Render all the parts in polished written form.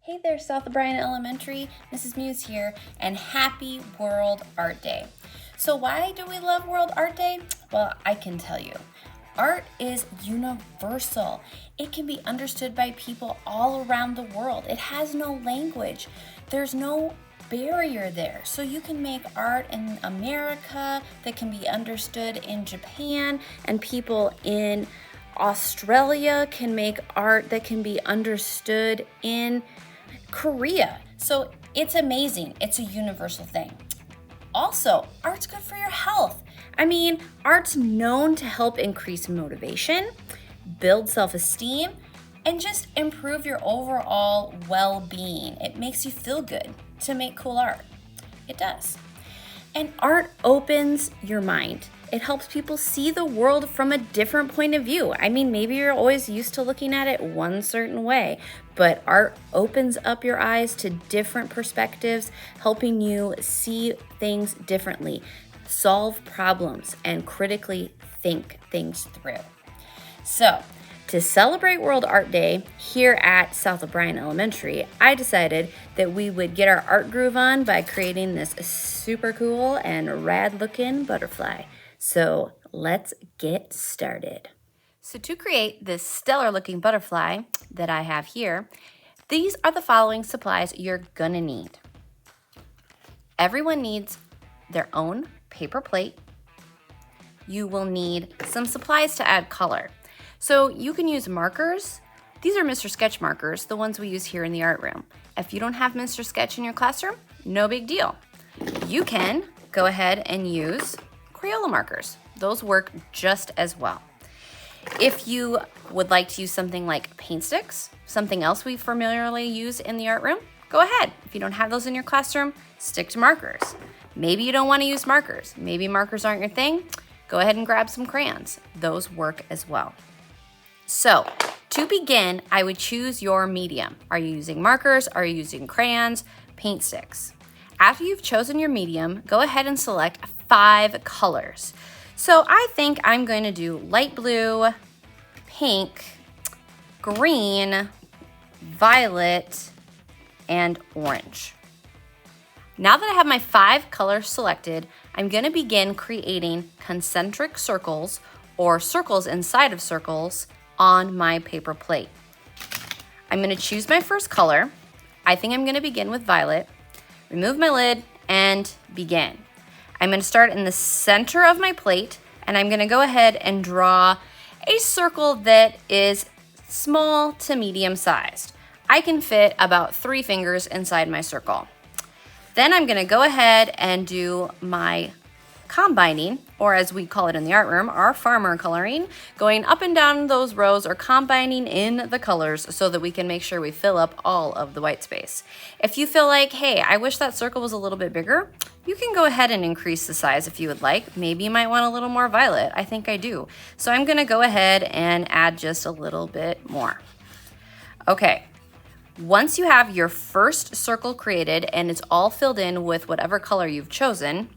Hey there, South O'Brien Elementary. Mrs. Muse here, and happy World Art Day. So why do we love World Art Day? Well, I can tell you. Art is universal. It can be understood by people all around the world. It has no language. There's no barrier there. So you can make art in America that can be understood in Japan, and people in Australia can make art that can be understood in Korea. So it's amazing. It's a universal thing. Also, art's good for your health. I mean, art's known to help increase motivation, build self-esteem, and just improve your overall well-being. It makes you feel good to make cool art. It does. And art opens your mind. It helps people see the world from a different point of view. I mean, maybe you're always used to looking at it one certain way, but art opens up your eyes to different perspectives, helping you see things differently, solve problems, and critically think things through. So, to celebrate World Art Day here at South O'Brien Elementary, I decided that we would get our art groove on by creating this super cool and rad looking butterfly. So let's get started. So to create this stellar looking butterfly that I have here, these are the following supplies you're gonna need. Everyone needs their own paper plate. You will need some supplies to add color. So you can use markers. These are Mr. Sketch markers, the ones we use here in the art room. If you don't have Mr. Sketch in your classroom, no big deal. You can go ahead and use Crayola markers. Those work just as well. If you would like to use something like paint sticks, something else we familiarly use in the art room, go ahead. If you don't have those in your classroom, stick to markers. Maybe you don't want to use markers. Maybe markers aren't your thing. Go ahead and grab some crayons. Those work as well. So, to begin, I would choose your medium. Are you using markers? Are you using crayons? Paint sticks? After you've chosen your medium, go ahead and select 5 colors. So I think I'm going to do light blue, pink, green, violet, and orange. Now that I have my 5 colors selected, I'm going to begin creating concentric circles or circles inside of circles on my paper plate. I'm going to choose my first color. I think I'm going to begin with violet. Remove my lid and begin. I'm going to start in the center of my plate, and I'm going to go ahead and draw a circle that is small to medium sized. I can fit about 3 fingers inside my circle. Then I'm going to go ahead and do my combining, or as we call it in the art room, our farmer coloring, going up and down those rows or combining in the colors so that we can make sure we fill up all of the white space. If you feel like, hey, I wish that circle was a little bit bigger, you can go ahead and increase the size if you would like. Maybe you might want a little more violet. I think I do. So I'm going to go ahead and add just a little bit more. Okay. Once you have your first circle created and it's all filled in with whatever color you've chosen,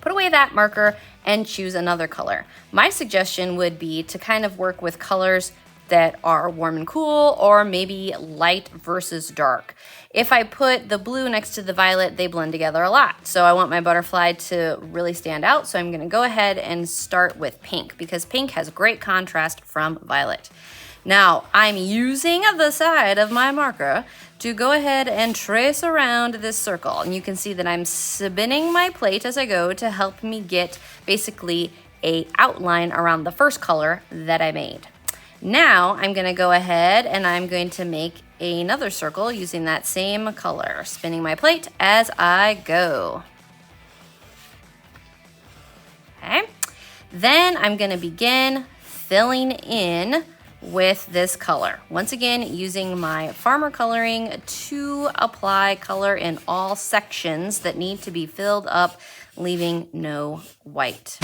put away that marker and choose another color. My suggestion would be to kind of work with colors that are warm and cool, or maybe light versus dark. If I put the blue next to the violet, they blend together a lot. So I want my butterfly to really stand out. So I'm gonna go ahead and start with pink because pink has great contrast from violet. Now, I'm using the side of my marker to go ahead and trace around this circle. And you can see that I'm spinning my plate as I go to help me get basically an outline around the first color that I made. Now, I'm going to go ahead and I'm going to make another circle using that same color, spinning my plate as I go. Okay. Then I'm going to begin filling in with this color. Once again, using my farmer coloring to apply color in all sections that need to be filled up, leaving no white.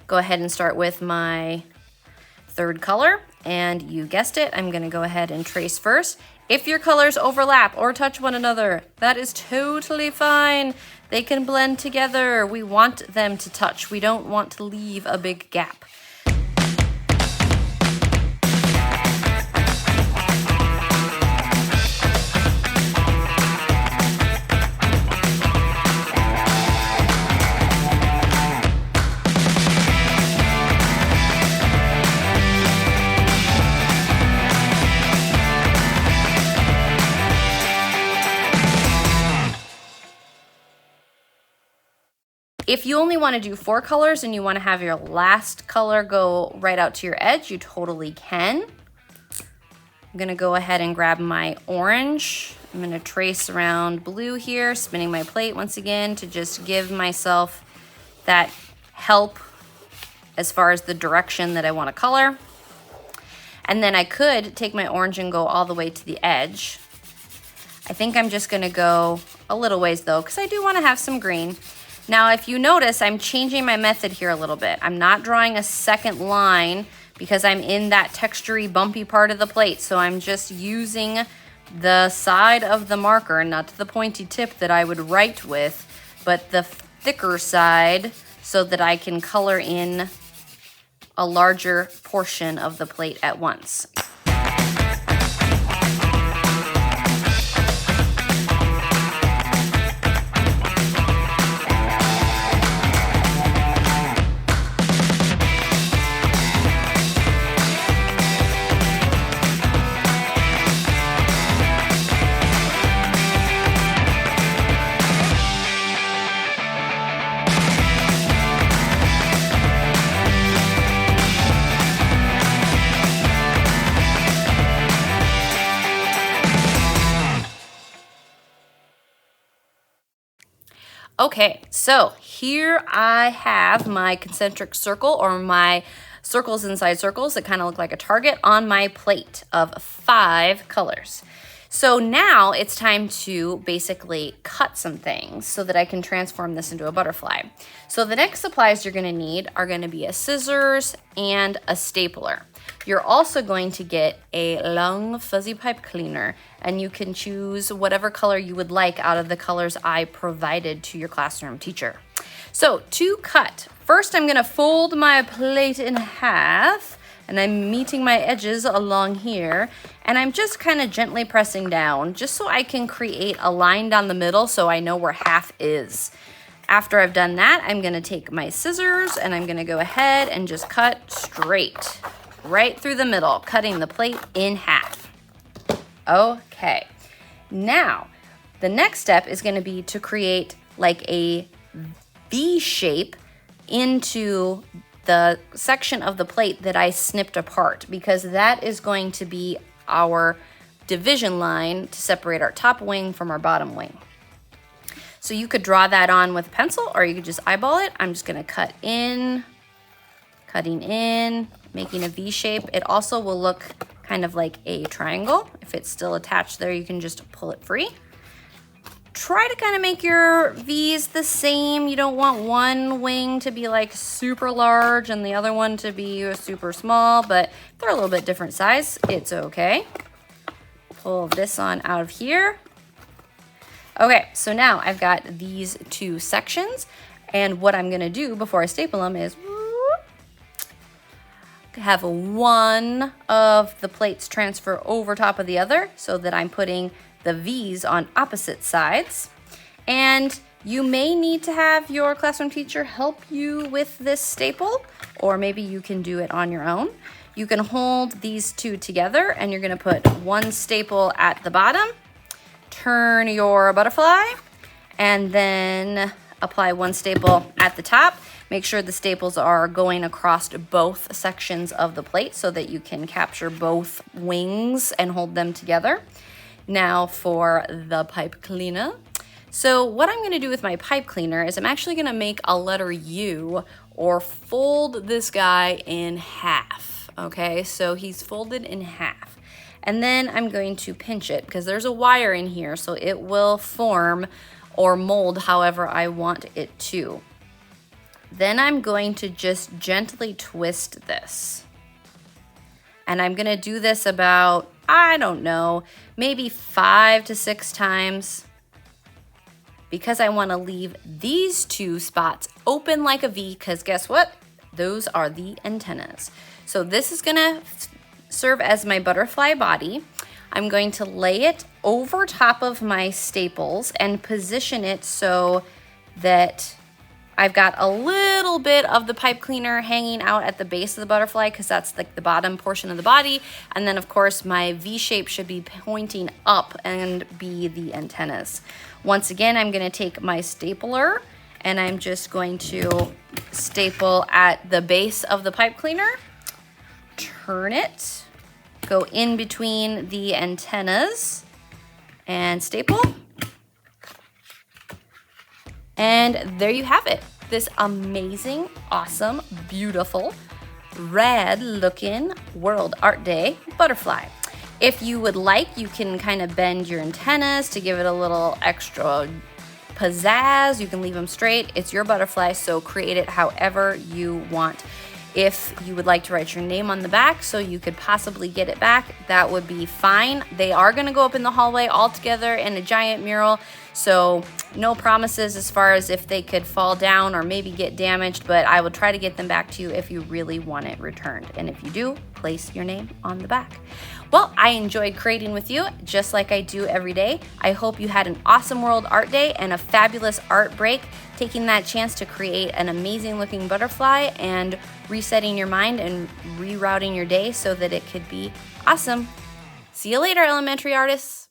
Go ahead and start with my third color, and you guessed it, I'm gonna go ahead and trace first. If your colors overlap or touch one another, that is totally fine. They can blend together. We want them to touch. We don't want to leave a big gap. If you only want to do 4 colors and you want to have your last color go right out to your edge, you totally can. I'm going to go ahead and grab my orange. I'm going to trace around blue here, spinning my plate once again to just give myself that help as far as the direction that I want to color. And then I could take my orange and go all the way to the edge. I think I'm just going to go a little ways though, because I do want to have some green. Now, if you notice, I'm changing my method here a little bit. I'm not drawing a second line because I'm in that textury, bumpy part of the plate. So I'm just using the side of the marker, not the pointy tip that I would write with, but the thicker side so that I can color in a larger portion of the plate at once. Okay, so here I have my concentric circle, or my circles inside circles that kind of look like a target on my plate of 5 colors. So now it's time to basically cut some things so that I can transform this into a butterfly. So the next supplies you're going to need are going to be a scissors and a stapler. You're also going to get a long fuzzy pipe cleaner, and you can choose whatever color you would like out of the colors I provided to your classroom teacher. So to cut, first I'm going to fold my plate in half, and I'm meeting my edges along here, and I'm just kind of gently pressing down just so I can create a line down the middle so I know where half is. After I've done that, I'm going to take my scissors and I'm going to go ahead and just cut straight right through the middle, cutting the plate in half. Okay, now the next step is going to be to create like a V shape into the section of the plate that I snipped apart, because that is going to be our division line to separate our top wing from our bottom wing. So you could draw that on with a pencil, or you could just eyeball it. I'm just going to cut in, cutting in, making a V shape. It also will look kind of like a triangle. If it's still attached there, you can just pull it free. Try to kind of make your V's the same. You don't want one wing to be like super large and the other one to be super small, but if they're a little bit different size, it's okay. Pull this on out of here. Okay, so now I've got these 2 sections, and what I'm gonna do before I staple them is have one of the plates transfer over top of the other so that I'm putting the V's on opposite sides. And you may need to have your classroom teacher help you with this staple, or maybe you can do it on your own. You can hold these 2 together, and you're gonna put one staple at the bottom, turn your butterfly, and then apply one staple at the top. Make sure the staples are going across both sections of the plate so that you can capture both wings and hold them together. Now for the pipe cleaner. So what I'm gonna do with my pipe cleaner is I'm actually gonna make a letter U, or fold this guy in half, okay? So he's folded in half. And then I'm going to pinch it because there's a wire in here, so it will form or mold however I want it to. Then I'm going to just gently twist this. And I'm gonna do this about, I don't know, maybe 5 to 6 times, because I want to leave these two spots open like a V, because guess what? Those are the antennas. So this is gonna serve as my butterfly body. I'm going to lay it over top of my staples and position it so that I've got a little bit of the pipe cleaner hanging out at the base of the butterfly, because that's like the bottom portion of the body. And then of course my V shape should be pointing up and be the antennas. Once again, I'm gonna take my stapler and I'm just going to staple at the base of the pipe cleaner, turn it, go in between the antennas and staple. And there you have it. This amazing, awesome, beautiful, rad looking World Art Day butterfly. If you would like, you can kind of bend your antennas to give it a little extra pizzazz. You can leave them straight. It's your butterfly, so create it however you want. If you would like to write your name on the back so you could possibly get it back, that would be fine. They are gonna go up in the hallway all together in a giant mural, so no promises as far as if they could fall down or maybe get damaged, but I will try to get them back to you if you really want it returned. And if you do, place your name on the back. Well, I enjoyed creating with you, just like I do every day. I hope you had an awesome World Art Day and a fabulous art break, taking that chance to create an amazing looking butterfly and resetting your mind and rerouting your day so that it could be awesome. See you later, elementary artists.